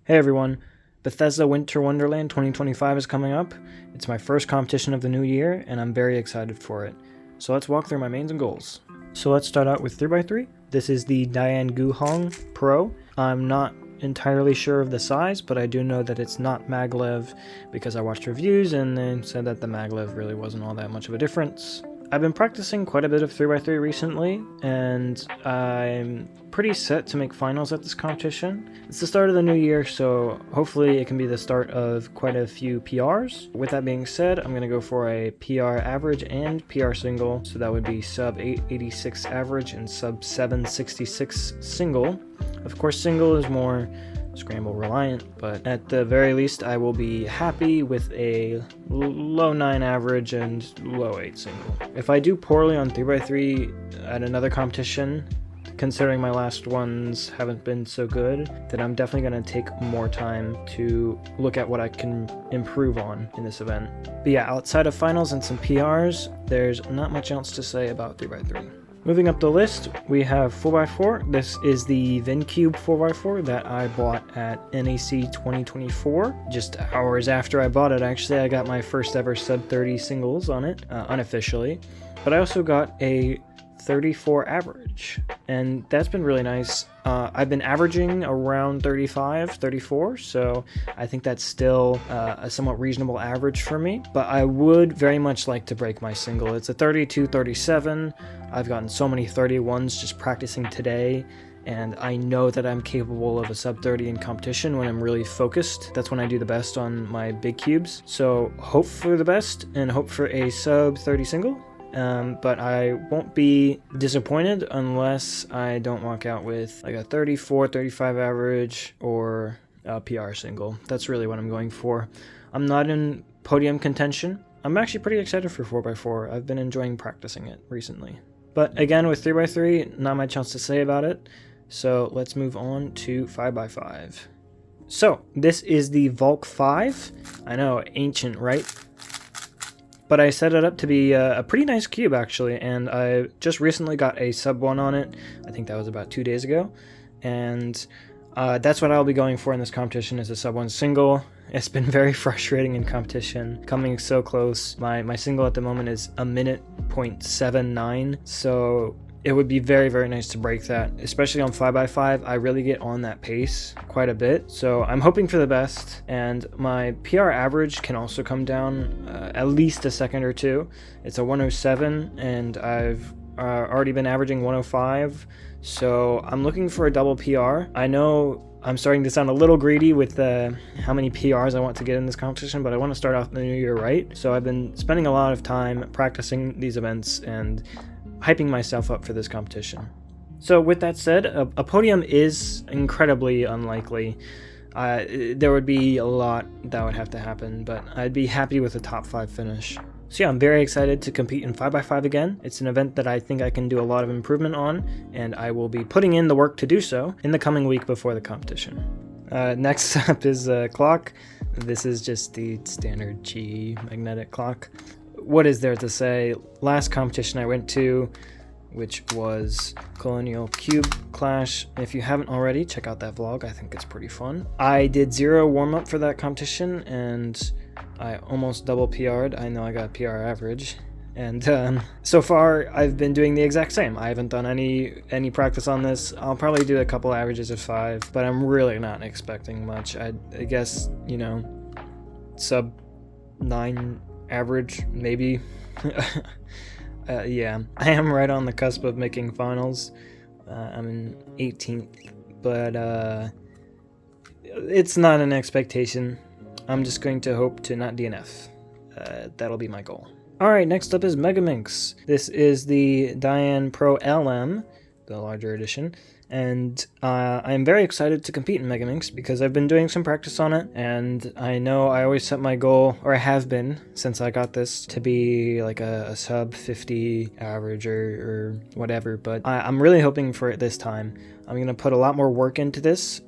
Hey everyone, Bethesda Winter Wonderland 2025 is coming up. It's my first competition of the new year, and I'm very excited for it. So let's walk through my mains and goals. So let's start out with 3x3. This is the Diane Gong Pro. I'm not entirely sure of the size, but I do know that it's not maglev because I watched reviews and they said that the maglev really wasn't all that much of a difference. I've been practicing quite a bit of 3x3 recently, and I'm pretty set to make finals at this competition. It's the start of the new year, so hopefully it can be the start of quite a few PRs. With that being said, I'm going to go for a PR average and PR single, so that would be sub 886 average and sub 766 single. Of course, single is more scramble reliant, but at the very least I will be happy with a low 9 average and low 8 single. If I do poorly on 3x3 at another competition, considering my last ones haven't been so good, then I'm definitely going to take more time to look at what I can improve on in this event. But yeah, outside of finals and some PRs, there's not much else to say about 3x3. Moving up the list, we have 4x4. This is the VIN Cube 4x4 that I bought at NAC 2024. Just hours after I bought it, actually, I got my first ever sub 30 singles on it, unofficially. But I also got a 34 average, and that's been really nice. I've been averaging around 35, 34, so I think that's still a somewhat reasonable average for me, but I would very much like to break my single. It's a 32, 37. I've gotten so many 31s just practicing today, and I know that I'm capable of a sub 30 in competition when I'm really focused. That's when I do the best on my big cubes. So hope for the best and hope for a sub 30 single. But I won't be disappointed unless I don't walk out with like a 34, 35 average or a PR single. That's really what I'm going for. I'm not in podium contention. I'm actually pretty excited for 4x4. I've been enjoying practicing it recently. But again, with 3x3, not much else to say about it. So let's move on to 5x5. So this is the Volk 5. I know, ancient, right? But I set it up to be a pretty nice cube, actually, and I just recently got a sub 1 on it. I think that was about 2 days ago, and that's what I'll be going for in this competition, is a sub 1 single. It's been very frustrating in competition, coming so close. My single at the moment is a minute .79, so it would be very, very nice to break that, especially on 5x5. I really get on that pace quite a bit, so I'm hoping for the best, and my PR average can also come down at least a second or two. It's a 107, and I've already been averaging 105, so I'm looking for a double PR. I know I'm starting to sound a little greedy with how many PRs I want to get in this competition, but I want to start off the new year right, so I've been spending a lot of time practicing these events and hyping myself up for this competition. So with that said, a podium is incredibly unlikely. There would be a lot that would have to happen, but I'd be happy with a top 5 finish. So yeah, I'm very excited to compete in 5x5 again. It's an event that I think I can do a lot of improvement on, and I will be putting in the work to do so in the coming week before the competition. Next up is a clock. This is just the standard G magnetic clock. What is there to say? Last competition I went to, which was Colonial Cube Clash. If you haven't already, check out that vlog. I think it's pretty fun. I did 0 warm-up for that competition, and I almost double PR'd. I know I got PR average. And so far, I've been doing the exact same. I haven't done any practice on this. I'll probably do a couple averages of 5, but I'm really not expecting much. I guess, you know, sub 9 average, maybe. Yeah, I am right on the cusp of making finals. I'm in 18th, but it's not an expectation. I'm just going to hope to not DNF. That'll be my goal. Alright, next up is Megax. This is the Diane Pro LM, the larger edition, and I'm very excited to compete in Megax because I've been doing some practice on it, and I know I always set my goal, or I have been since I got this, to be like a sub 50 average or whatever, but I'm really hoping for it this time. I'm going to put a lot more work into this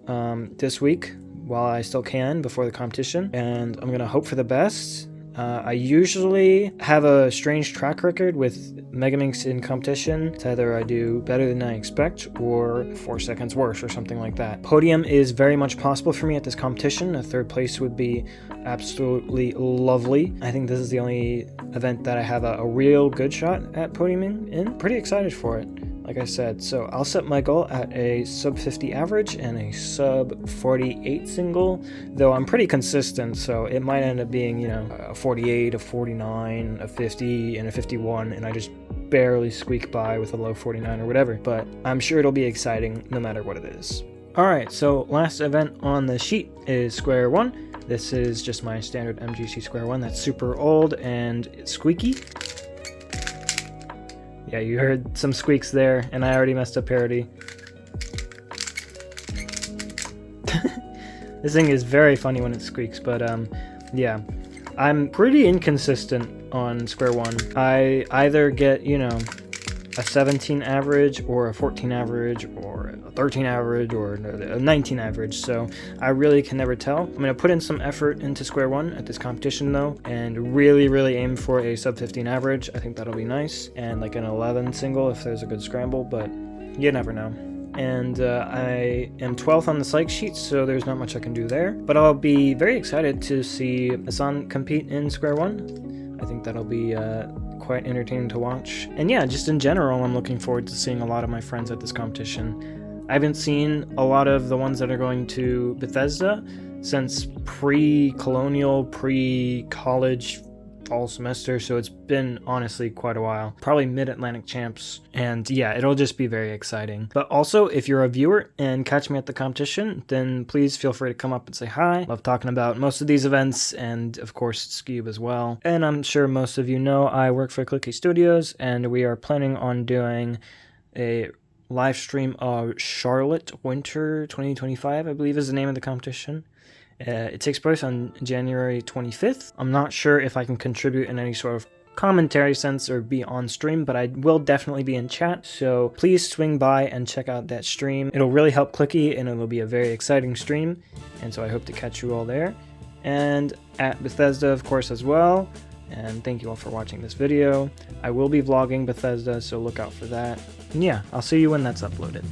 this week while I still can before the competition, and I'm going to hope for the best. I usually have a strange track record with Megax in competition. It's either I do better than I expect or 4 seconds worse or something like that. Podium is very much possible for me at this competition. A 3rd place would be absolutely lovely. I think this is the only event that I have a real good shot at podiuming in. Pretty excited for it, like I said. So I'll set my goal at a sub 50 average and a sub 48 single, though I'm pretty consistent, so it might end up being, you know, a 48, a 49, a 50, and a 51, and I just barely squeak by with a low 49 or whatever, but I'm sure it'll be exciting no matter what it is. Alright, so last event on the sheet is SquareOne. This is just my standard MGC SquareOne that's super old and it's squeaky. Yeah, you heard some squeaks there, and I already messed up parody. This thing is very funny when it squeaks, but yeah. I'm pretty inconsistent on SquareOne. I either get, you know, a 17 average or a 14 average or a 13 average or a 19 average, so I really can never tell. I'm going to put in some effort into SquareOne at this competition though, and really aim for a sub 15 average. I think that'll be nice, and like an 11 single if there's a good scramble, but you never know. And I am 12th on the psych sheet, so there's not much I can do there, but I'll be very excited to see Hassan compete in SquareOne. I think that'll be quite entertaining to watch. And yeah, just in general, I'm looking forward to seeing a lot of my friends at this competition. I haven't seen a lot of the ones that are going to Bethesda since pre-colonial, pre-college fall semester, so it's been honestly quite a while. Probably Mid-Atlantic champs, and yeah, it'll just be very exciting. But also, if you're a viewer and catch me at the competition, then please feel free to come up and say hi. Love talking about most of these events, and of course Cube as well. And I'm sure most of you know I work for Clicky Studios, and we are planning on doing a live stream of Charlotte Winter 2025, I believe is the name of the competition. It takes place on January 25th. I'm not sure if I can contribute in any sort of commentary sense or be on stream, but I will definitely be in chat, so please swing by and check out that stream. It'll really help Clicky, and it'll be a very exciting stream, and so I hope to catch you all there. And at Bethesda, of course, as well. And thank you all for watching this video. I will be vlogging Bethesda, so look out for that. And yeah, I'll see you when that's uploaded.